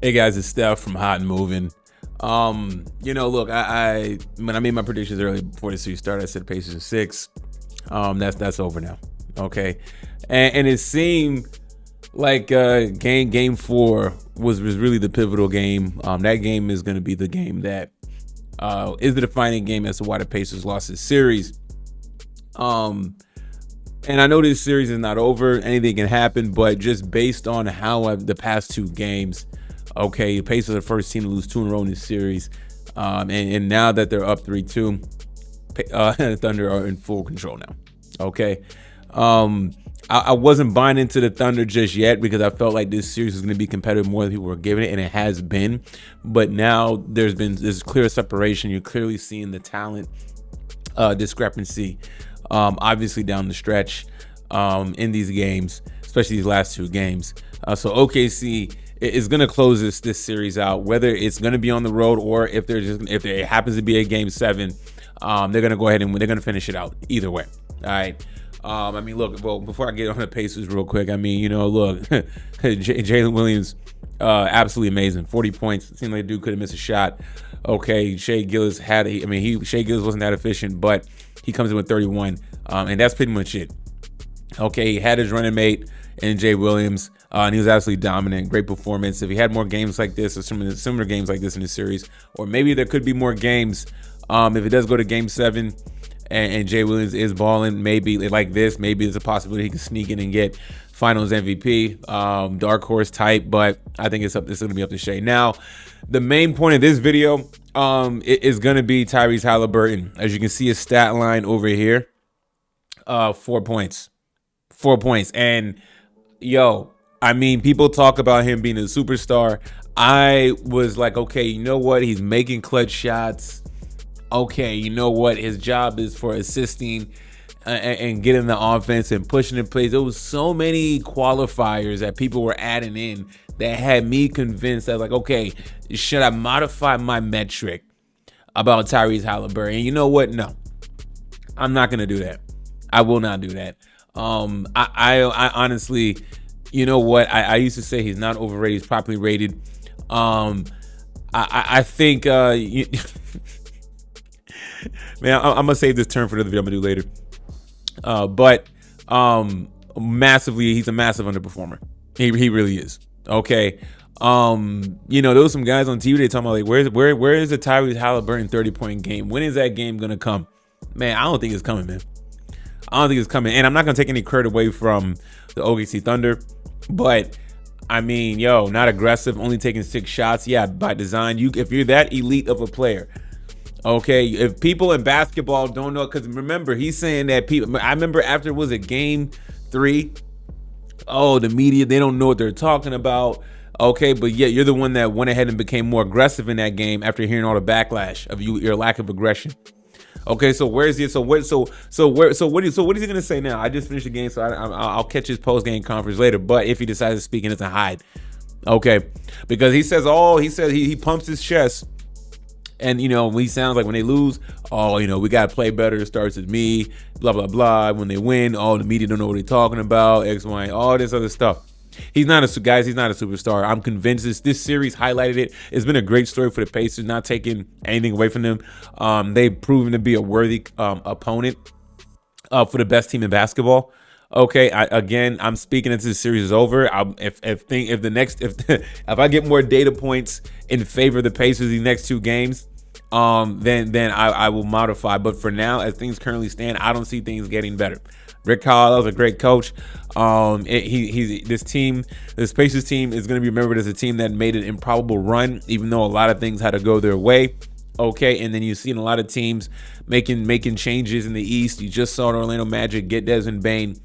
Hey guys, it's Steph from Hot and Moving. Look, I when I made my predictions early before the series started, I said Pacers in 6. That's over now. Okay, and it seemed like game 4 was really the pivotal game. That game is going to be the game that is the defining game as to why the Pacers lost this series. And I know this series is not over. Anything can happen, but just based on how the past 2 games. Okay, the Pacers are the first team to lose 2 in a row in this series. And now that they're up 3-2, Thunder are in full control now. Okay. I wasn't buying into the Thunder just yet because I felt like this series was going to be competitive more than people were giving it, and it has been. But now there's clear separation. You're clearly seeing the talent discrepancy, obviously down the stretch in these games, especially these last 2 games. So OKC is going to close this series out, whether it's going to be on the road or if there happens to be a game 7, they're going to go ahead and they're going to finish it out either way. All right. Look, before I get on the Pacers real quick, look, Jalen Williams, absolutely amazing. 40 points. It seemed like the dude couldn't miss a shot. Okay, Shai Gilgeous wasn't that efficient, but he comes in with 31, and that's pretty much it. Okay, he had his running mate in Jay Williams, and he was absolutely dominant. Great performance. If he had more games like this or similar games like this in the series, or maybe there could be more games if it does go to game 7 and Jay Williams is balling, maybe like this, maybe there's a possibility he can sneak in and get finals MVP, dark horse type, but I think it's going to be up to Shai. Now, the main point of this video is going to be Tyrese Haliburton. As you can see his stat line over here, 4 points. 4 points. And people talk about him being a superstar. I was like, okay, you know what? He's making clutch shots. Okay, you know what? His job is for assisting and getting the offense and pushing in place. There was so many qualifiers that people were adding in that had me convinced that, like, okay, should I modify my metric about Tyrese Haliburton? And you know what? No, I'm not going to do that. I will not do that. I honestly, you know what? I used to say he's not overrated. He's properly rated. I think, man, I'm going to save this term for another video I'm going to do later. But massively, he's a massive underperformer. He really is. Okay. There was some guys on TV, they talking about, like, where is the Tyrese Haliburton 30-point game? When is that game going to come? Man, I don't think it's coming, man. I don't think it's coming. And I'm not going to take any credit away from the OKC Thunder. But, not aggressive, only taking 6 shots. Yeah, by design. If you're that elite of a player, okay, if people in basketball don't know, because remember, he's saying that I remember after it was a game 3, the media, they don't know what they're talking about. Okay, but yet you're the one that went ahead and became more aggressive in that game after hearing all the backlash of your lack of aggression. Okay, so where is he? So what is he gonna say now? I just finished the game, so I'll catch his post game conference later. But if he decides to speak and it's a hide, okay, because he says he pumps his chest. And, he sounds like when they lose, we got to play better. It starts with me, blah, blah, blah. When they win, the media don't know what they're talking about, X, Y, all this other stuff. He's not a superstar. I'm convinced this series highlighted it. It's been a great story for the Pacers, not taking anything away from them. They've proven to be a worthy opponent for the best team in basketball. Okay, I'm speaking until the series is over. If I get more data points in favor of the Pacers these next 2 games, then I will modify. But for now, as things currently stand, I don't see things getting better. Rick Carlisle is a great coach. This Pacers team is going to be remembered as a team that made an improbable run, even though a lot of things had to go their way. Okay, and then you've seen a lot of teams making changes in the East. You just saw the Orlando Magic get Desmond Bane.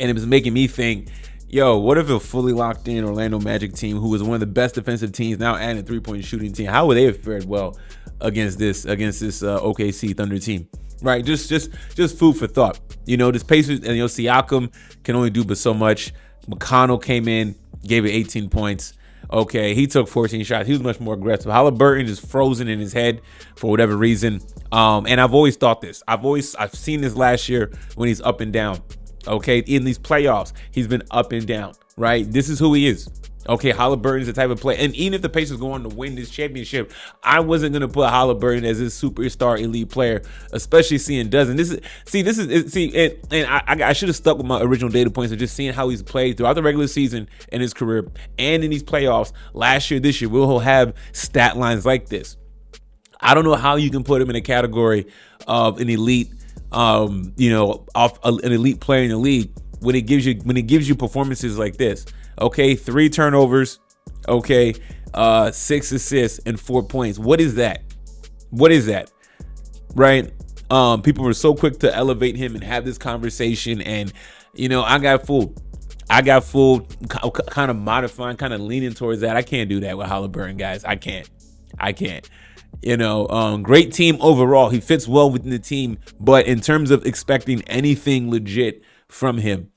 And it was making me think, what if a fully locked in Orlando Magic team, who was one of the best defensive teams, now adding a 3-point shooting team, how would they have fared well against this OKC Thunder team? Right, just food for thought. This Pacers and Siakam can only do but so much. McConnell came in, gave it 18 points. Okay, he took 14 shots. He was much more aggressive. Haliburton is frozen in his head for whatever reason. And I've always thought this. I've seen this last year when he's up and down. Okay, in these playoffs, he's been up and down, right? This is who he is. Okay, Haliburton's the type of player, and even if the Pacers go on to win this championship, I wasn't gonna put Haliburton as this superstar elite player, especially seeing Dozen. I should have stuck with my original data points of just seeing how he's played throughout the regular season in his career and in these playoffs last year, this year. We'll have stat lines like this. I don't know how you can put him in a category of an elite, an elite player in the league when it gives you performances like this. Okay, 3 turnovers, okay, 6 assists and 4 points. What is that? Right? People were so quick to elevate him and have this conversation, and I got fooled. Kind of modifying, kind of leaning towards that. I can't do that with Haliburton, guys. I can't. Great team overall. He fits well within the team, but in terms of expecting anything legit from him,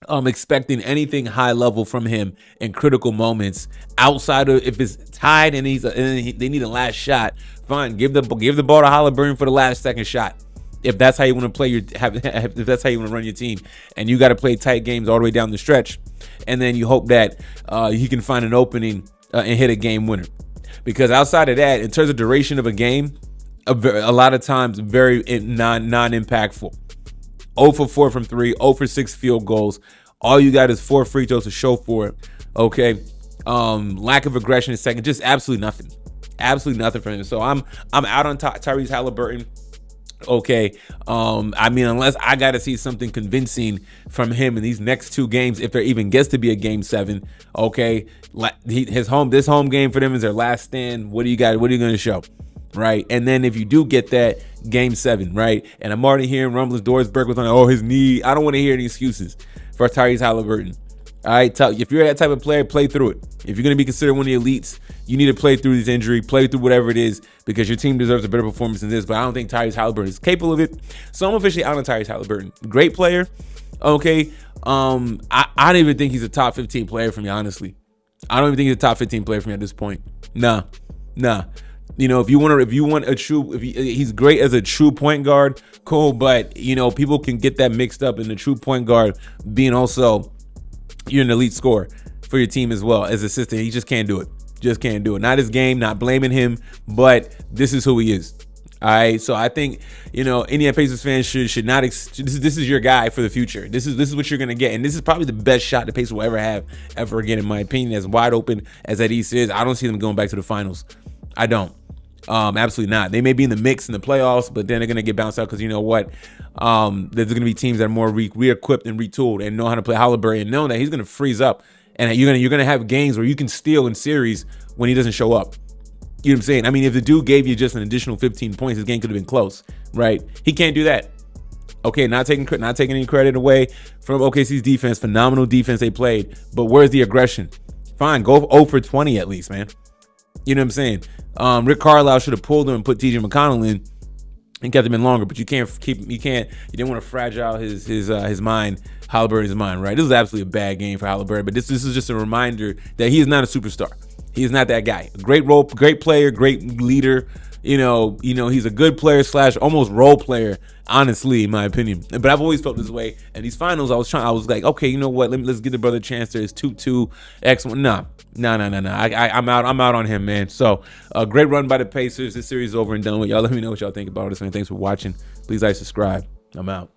expecting anything high level from him in critical moments, outside of if it's tied and they need a last shot, fine. Give the ball to Haliburton for the last second shot. If that's how you want to play if that's how you want to run your team, and you got to play tight games all the way down the stretch, and then you hope that he can find an opening and hit a game winner. Because outside of that, in terms of duration of a game, a lot of times very non-impactful. 0 for 4 from 3, 0 for 6 field goals. All you got is 4 free throws to show for it. Okay. Lack of aggression in second, just absolutely nothing. Absolutely nothing for him. So I'm out on Tyrese Haliburton. Okay. Unless I got to see something convincing from him in these next 2 games, if there even gets to be a game 7. Okay. This home game for them is their last stand. What are you going to show? Right. And then if you do get that game 7, right. And I'm already hearing rumblings. Dorsberg was on, his knee. I don't want to hear any excuses for Tyrese Haliburton. All right. If you're that type of player, play through it. If you're going to be considered one of the elites, you need to play through this injury, play through whatever it is, because your team deserves a better performance than this. But I don't think Tyrese Haliburton is capable of it. So I'm officially out on Tyrese Haliburton. Great player. Okay. I don't even think he's a top 15 player for me, honestly. I don't even think he's a top 15 player for me at this point. Nah. He's great as a true point guard, cool. But people can get that mixed up in the true point guard being also you're an elite scorer for your team as well as assistant. He just can't do it. Not his game, not blaming him, but this is who he is. All right. So I think, Indiana Pacers fans should not, this is your guy for the future. This is what you're going to get. And this is probably the best shot the Pacers will ever have ever again, in my opinion. As wide open as that East is, I don't see them going back to the finals. I don't. Absolutely not. They may be in the mix in the playoffs, but then they're going to get bounced out because you know what? There's going to be teams that are more re-equipped and retooled and know how to play Haliburton, and know that he's going to freeze up. And you're going to have games where you can steal in series when he doesn't show up. You know what I'm saying? I mean, if the dude gave you just an additional 15 points, his game could have been close, right? He can't do that. Okay, not taking any credit away from OKC's defense. Phenomenal defense they played. But where's the aggression? Fine, go 0 for 20 at least, man. You know what I'm saying? Rick Carlisle should have pulled him and put TJ McConnell in and kept him in longer, but you didn't want to fragile his mind, Haliburton's mind, right? This was absolutely a bad game for Haliburton, but this is just a reminder that he is not a superstar. He is not that guy. Great player, great leader. He's a good player / almost role player, honestly, in my opinion. But I've always felt this way. And these finals, I was like, okay, you know what? Let's give the brother a chance. There's 2-2, X1. No. I'm out on him, man. So, great run by the Pacers. This series is over and done with. Y'all let me know what y'all think about this, man. Thanks for watching. Please like, subscribe. I'm out.